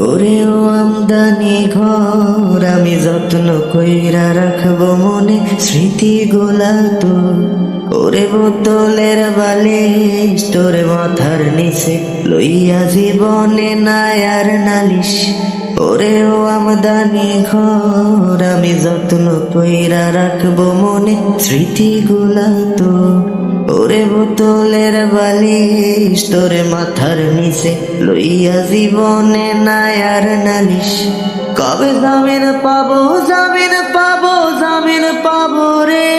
ওরে ও আমদানি ঘর আমি যত্ন কইরা রাখবো মনে স্মৃতিগুলা তো। ওরে বোতলের বালিশ তোর মাথার নিচে লইয়া জীবনে নাই আর নালিশ। ওরে ও আমদানি ঘর আমি যত্ন কইরা রাখবো মনে স্মৃতিগুলা তো। ওরে বোতলের বালিশ তোর মাথার নিচে লইয়া জীবনে নাই আর নালিশ। কবে জামিন পাবো জামিন পাবো জামিন পাবো রে,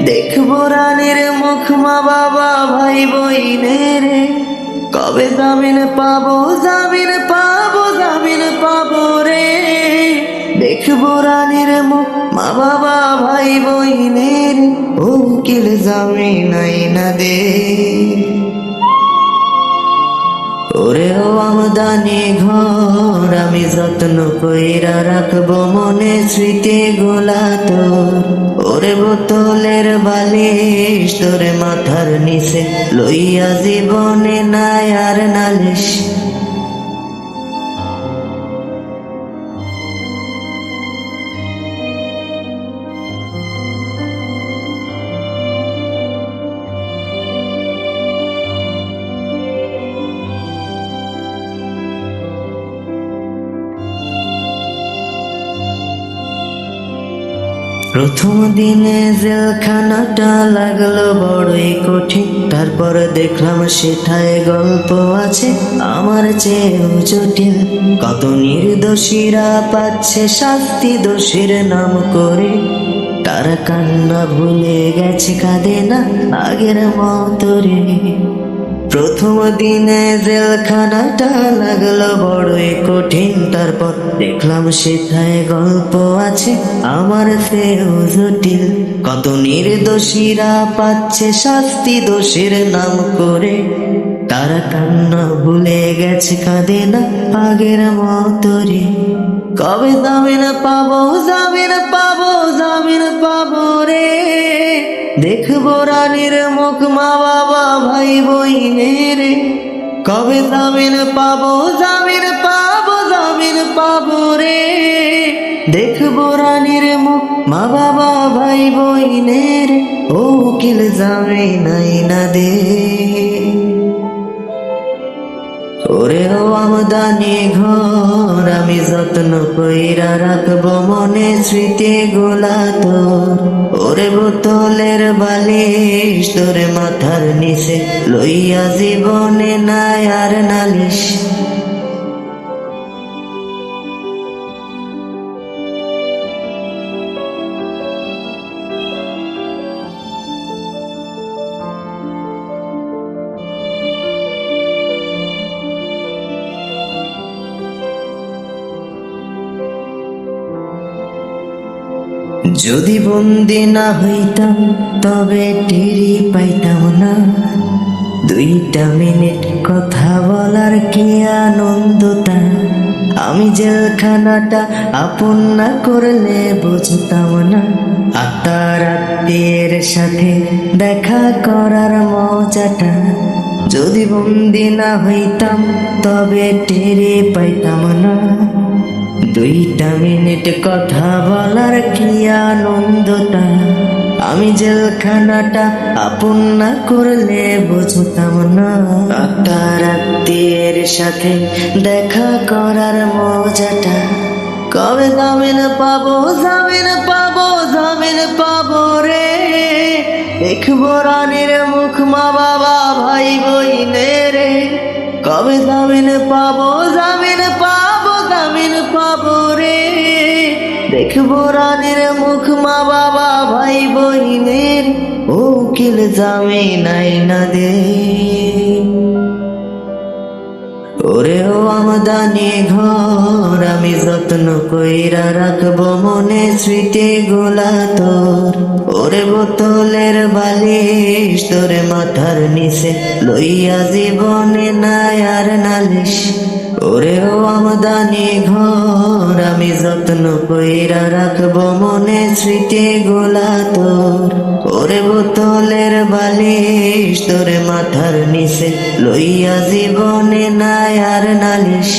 দেখবো রানীর মুখ মা বাবা ভাই বইনের। কবে জামিন পাবো জামিন পাবো জামিন পাবো রে, দেখবো রানীর মুখ মা বাবা ভাই বইনের। ও উকিল জামিন আইনা দে। ওরে ও আমদানি ঘর আমি যত্ন কইরা রাখবো মনে স্মৃতিগুলা তোর। ওরে বোতলের বালিশ তোরে মাথার নিচে লইয়া জীবনে নাই আর নালিশ। প্রথম দিনে জেলখানাটা লাগলো বড়ই কঠিন, তারপর দেখলাম সেটায় গল্প আছে আমার চেয়েও জটিল। কত নির্দোষীরা পাচ্ছে শাস্তি দোষীর নাম করে, তারা কান্না ভুলে গেছে কাঁদে না আগের মতো রে। প্রথম দিনে জেলখানাটা লাগলো বড়ই কঠিন, তারপর দেখলাম সেটায় গল্প আছে আমার চেয়েও জটিল। কত নির্দোষীরা পাচ্ছে শাস্তি দোষের নাম করে, তারা কান্না ভুলে গেছে কাঁদে না আগের মতো রে। কবে জামিন পাবো জামিন পাবো জামিন পাবো রে, দেখবো রানীর মুখ মা বাবা ভাই বইনের। কবে জামিন পাবো জামিন পাবো জামিন পাবো রে, দেখবো রানীর মুখ মা বাবা ভাই বইনের। ও উকিল জামিন আইনা দে। ওরে ও আমদানি ঘর আমি যত্ন কইরা রাখবো মনে স্মৃতিগুলা তোর। ওরে বোতলের বালিশ তোরে মাথার নিচে লইয়া জীবনে নাই আর নালিশ। যদি বন্দি না হইতাম তবে টেরি পাইতাম না, 2টা মিনিট কথা বলার কি আনন্দটা। আমি জেলখানাটা আপন না করলে বুঝতাম না, আত্মার সাথে দেখা করার মজাটা। যদি বন্দি না হইতাম তবে টেরি পাইতাম না, 2টা মিনিট কথা বলার কি আনন্দটা। আমি জেলখানাটা আপন না করলে বুঝতাম না, আত্মার সাথে দেখা করার মজাটা। কবে জামিন পাবো জামিন পাবো জামিন পাবো রে, দেখবো রানীর মুখ মা বাবা ভাই বইনের। কবে জামিন পাবো জামিন পাবো জামিন পাবো রে, দেখবো রানীর মুখ মা বাবা ভাই বইনের। ও উকিল জামিন আইনা দে। ওরে ও আমদানি ঘর আমি যত্ন কইরা রাখবো মনে স্মৃতিগুলা তোর। ওরে বোতলের বালিশ তোরে মাথার নিচে লইয়া জীবনে নাই আর নালিশ। ওরে ও আমদানি ঘর আমি যত্ন কইরা রাখবো মনে স্মৃতিগুলা তোর। ওরে বোতলের বালিশ তোরে মাথার নিচে লইয়া জীবনে নাই আর নালিশ।